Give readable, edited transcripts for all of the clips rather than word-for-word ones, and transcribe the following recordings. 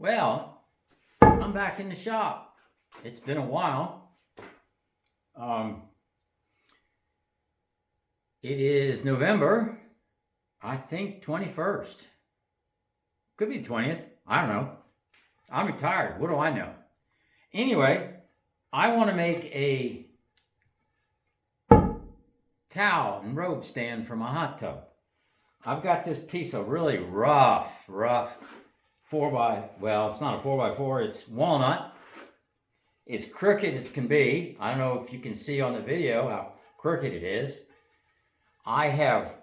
Well, I'm back in the shop. It's been a while. It is November, I think 21st. Could be 20th. I don't know. I'm retired. What do I know? Anyway, I want to make a towel and robe stand for my hot tub. I've got this piece of really rough 4x, well, it's not a 4x4, it's walnut. It's crooked as can be. I don't know if you can see on the video how crooked it is. I have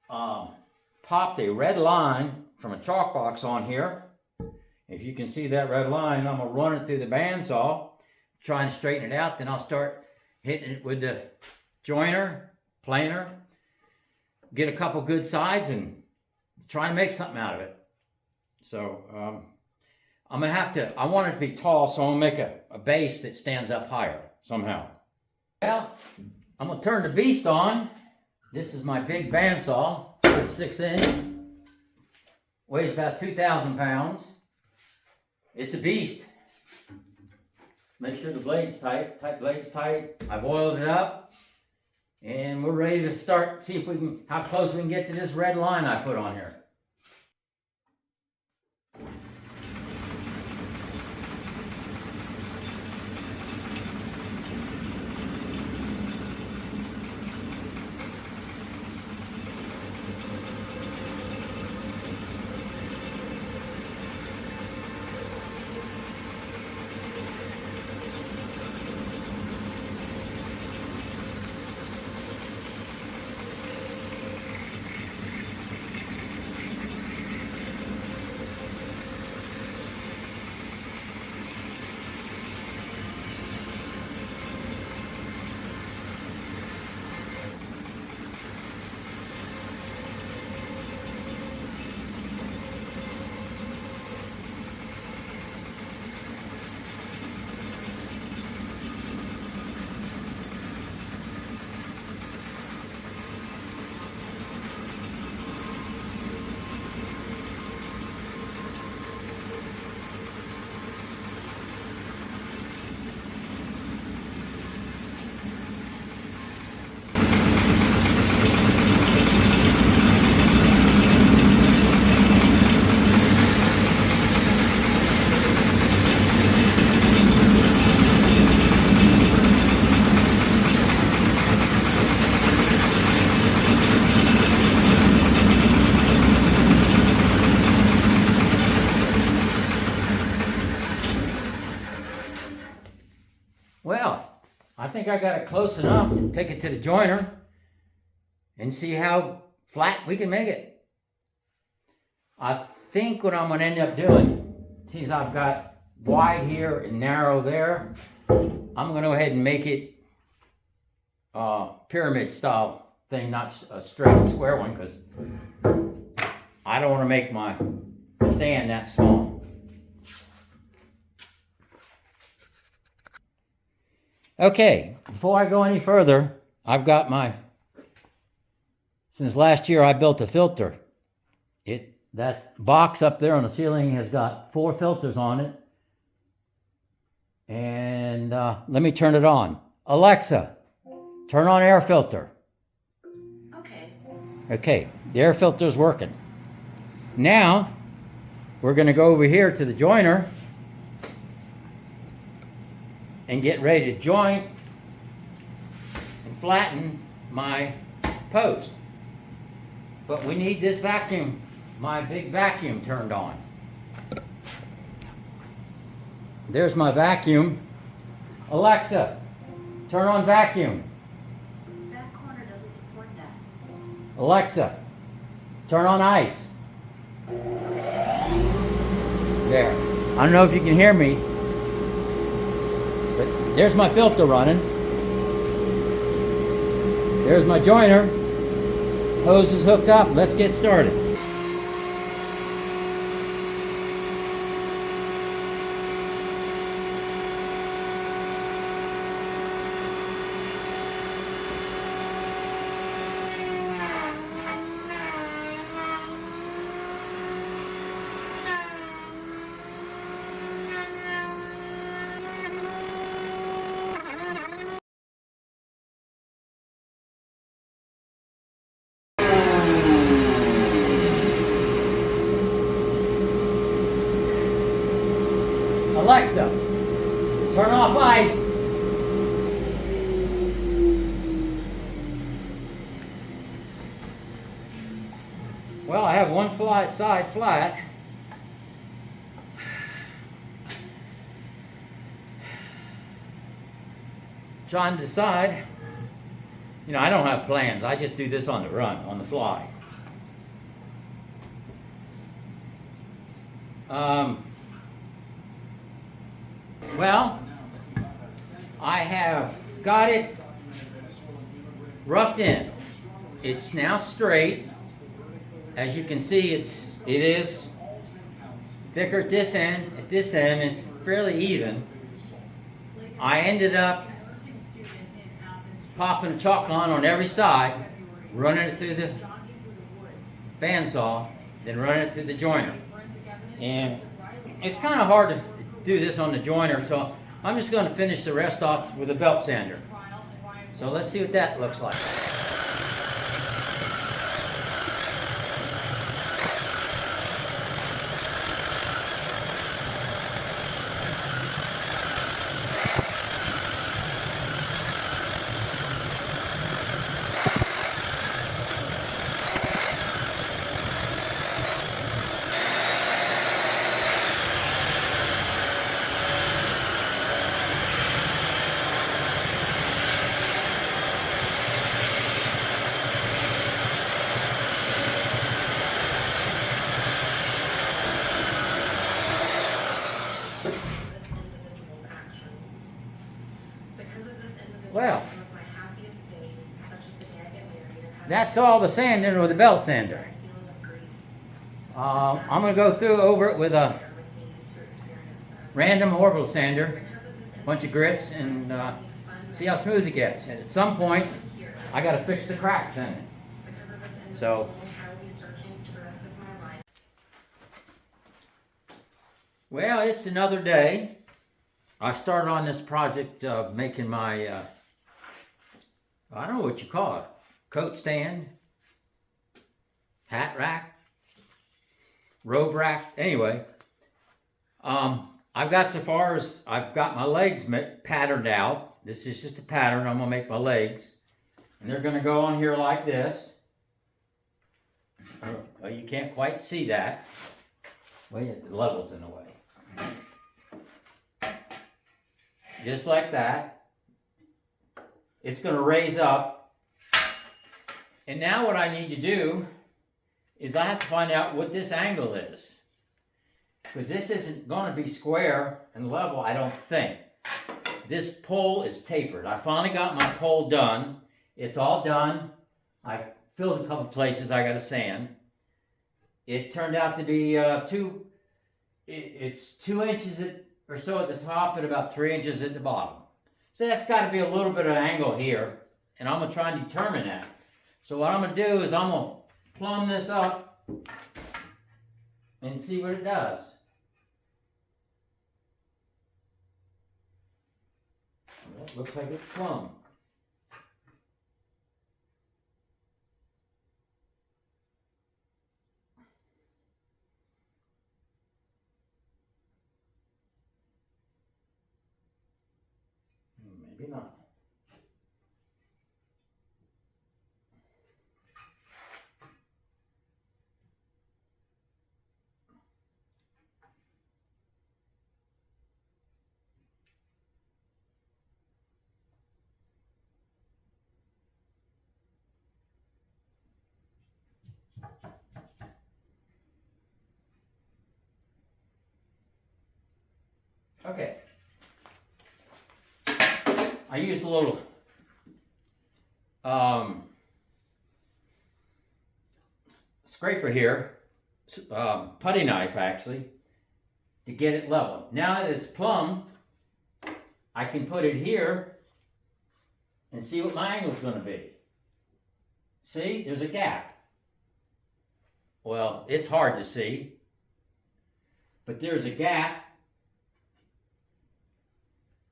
popped a red line from a chalk box on here. If you can see that red line, I'm going to run it through the bandsaw, try and straighten it out. Then I'll start hitting it with the joiner, planer, get a couple good sides and try to make something out of it. So I'm going to have to, I want it to be tall, so I'm going to make a base that stands up higher somehow. Well, I'm going to turn the beast on. This is my big bandsaw, 6-inch. Weighs about 2,000 pounds. It's a beast. Make sure the blade's tight. Blade's tight. I've oiled it up. And we're ready to start, see if we can, how close we can get to this red line I put on here. Well, I think I got it close enough to take it to the joiner and see how flat we can make it. I think what I'm going to end up doing, since I've got wide here and narrow there, I'm going to go ahead and make it pyramid style thing, not a straight square one, because I don't want to make my stand that small. Okay, before I go any further, I've got since last year I built a filter. That box up there on the ceiling has got 4 filters on it. And let me turn it on. Alexa, turn on air filter. Okay, the air filter is working. Now, we're going to go over here to the joiner and get ready to joint and flatten my post. But we need this vacuum, my big vacuum, turned on. There's my vacuum. Alexa, turn on vacuum. That corner doesn't support that. Alexa, turn on ice. There. I don't know if you can hear me. But there's my filter running. There's my joiner. Hose is hooked up. Let's get started. Alexa, turn off ice. Well, I have one side flat. Trying to decide. You know, I don't have plans. I just do this on the run, on the fly. Well, I have got it roughed in. It's now straight. As you can see, it is thicker at this end. At this end, it's fairly even. I ended up popping a chalk line on every side, running it through the bandsaw, then running it through the joiner. And it's kind of hard to do this on the joiner, so I'm just going to finish the rest off with a belt sander. So let's see what that looks like. Well, that's all the sanding with the belt sander. I'm going to go through over it with a random orbital sander, a bunch of grits, and see how smooth it gets. And at some point, I got to fix the cracks in it. So, well, it's another day. I started on this project making my, I don't know what you call it, coat stand, hat rack, robe rack. Anyway, I've got so far as I've got my legs patterned out. This is just a pattern. I'm going to make my legs. And they're going to go on here like this. Well, you can't quite see that. Well, yeah, the level's in the way. Just like that. It's going to raise up. And now what I need to do is I have to find out what this angle is. Because this isn't going to be square and level, I don't think. This pole is tapered. I finally got my pole done. It's all done. I've filled a couple places I got to sand. It turned out to be it's 2 inches or so at the top and about 3 inches at the bottom. So that's got to be a little bit of an angle here. And I'm going to try and determine that. So what I'm going to do is I'm going to plumb this up and see what it does. Well, it looks like it's plumb. Maybe not. Okay. I used a little scraper here, putty knife actually, to get it level. Now that it's plumb, I can put it here and see what my angle is going to be. See, there's a gap. Well, it's hard to see, but there's a gap.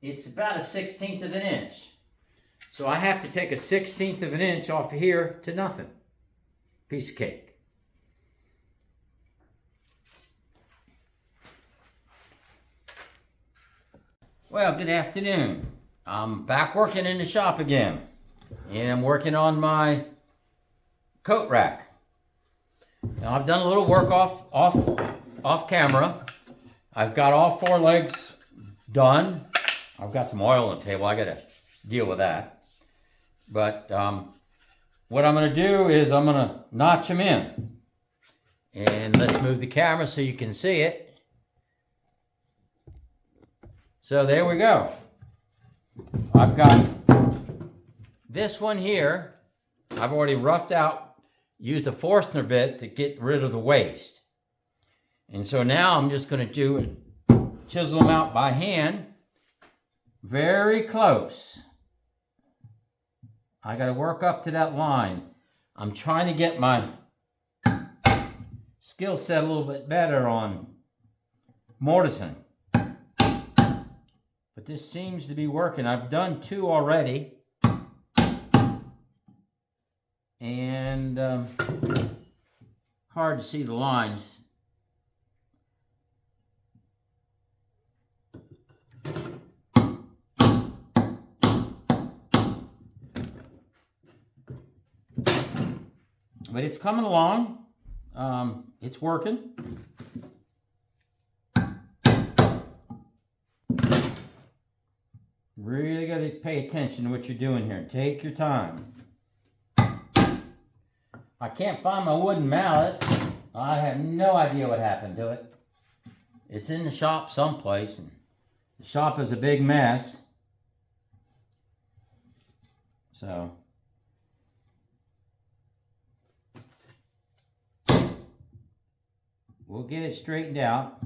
It's about 1/16 of an inch. So I have to take 1/16 of an inch off of here to nothing. Piece of cake. Well, good afternoon. I'm back working in the shop again, and I'm working on my coat rack. Now, I've done a little work off camera. I've got all 4 legs done. I've got some oil on the table. I got to deal with that. But what I'm going to do is I'm going to notch them in. And let's move the camera so you can see it. So there we go. I've got this one here. I've already roughed out, used a Forstner bit to get rid of the waste. And so now I'm just going to chisel them out by hand, very close. I got to work up to that line. I'm trying to get my skill set a little bit better on mortising. But this seems to be working. I've done 2 already. And hard to see the lines. But it's coming along. It's working. Really got to pay attention to what you're doing here. Take your time. I can't find my wooden mallet. I have no idea what happened to it. It's in the shop someplace, and the shop is a big mess. So we'll get it straightened out.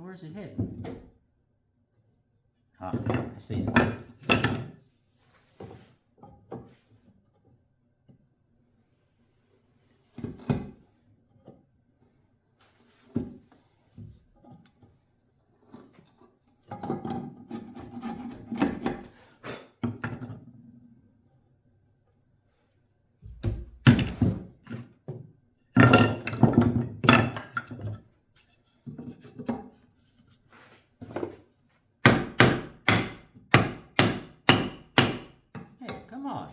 Where's it hit? Ah, I see it. Come on.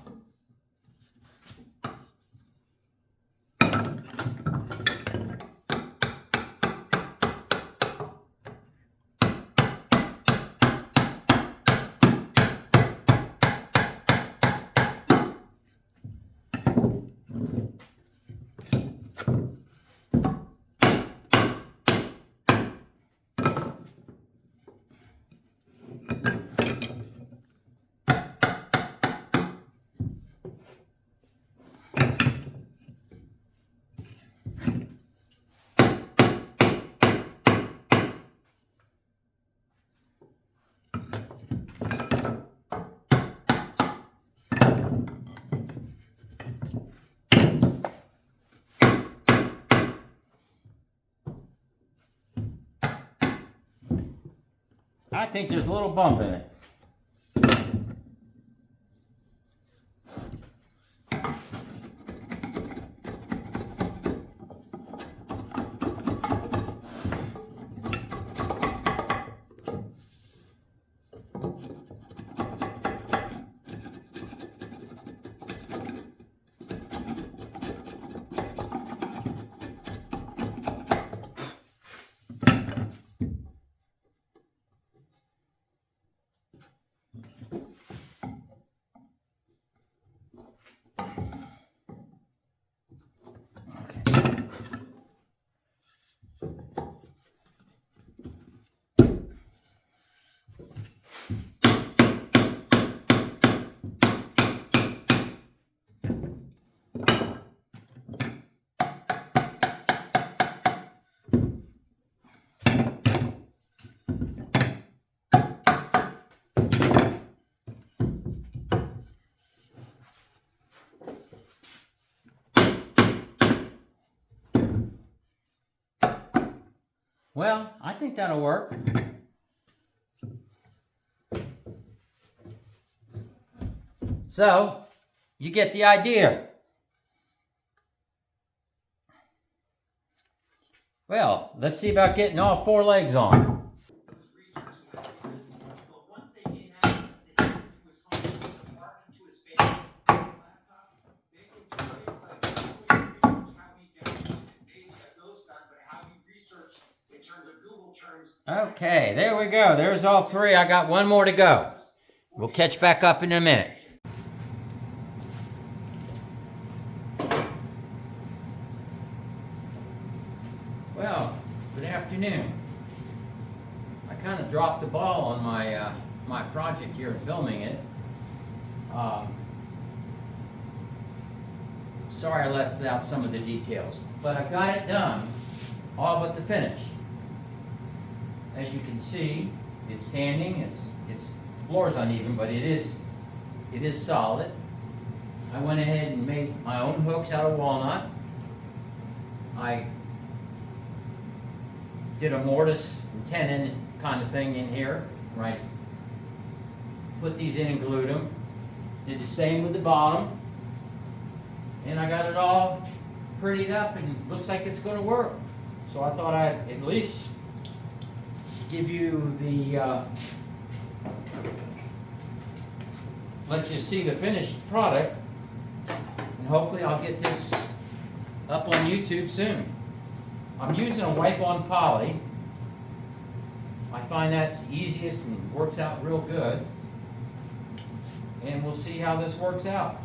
I think there's a little bump in it. Well, I think that'll work. So, you get the idea. Well, let's see about getting all 4 legs on. Okay, there we go. There's all 3. I got 1 more to go. We'll catch back up in a minute. Well, good afternoon. I kind of dropped the ball on my project here and filming it. Sorry I left out some of the details, but I got it done, all but the finish. As you can see, it's standing. Its floor's uneven, but it is solid. I went ahead and made my own hooks out of walnut. I did a mortise and tenon kind of thing in here, right? Put these in and glued them. Did the same with the bottom. And I got it all prettied up and looks like it's going to work. So I thought I'd at least give you the, let you see the finished product. And hopefully I'll get this up on YouTube soon. I'm using a wipe-on poly. I find that's easiest and works out real good. And we'll see how this works out.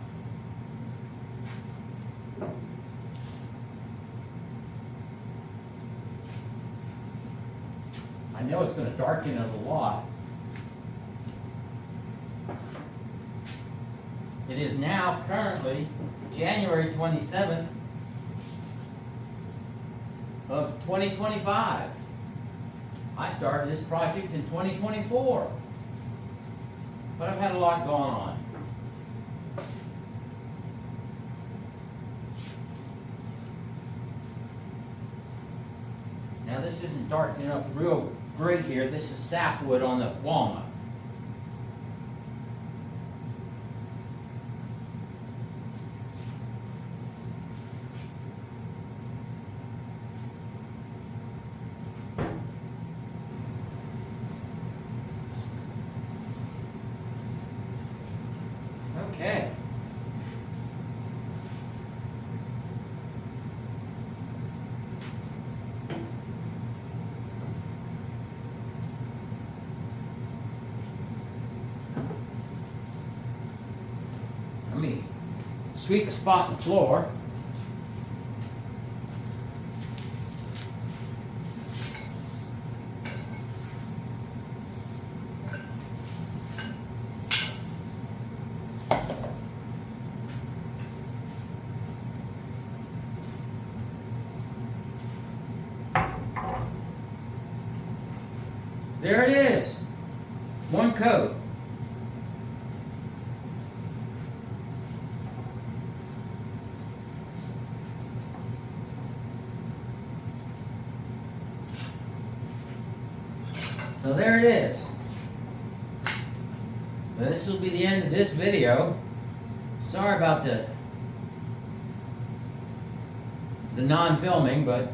I know it's going to darken it a lot. It is now currently January 27th of 2025. I started this project in 2024. But I've had a lot going on. Now this isn't darkening up real great here. This is sapwood on the walnut. Okay. Let me sweep a spot in the floor. There it is. 1 coat. So there it is. Well, this will be the end of this video. Sorry about the non-filming, but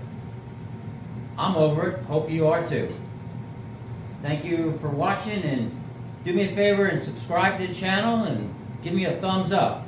I'm over it. Hope you are too. Thank you for watching, and do me a favor and subscribe to the channel and give me a thumbs up.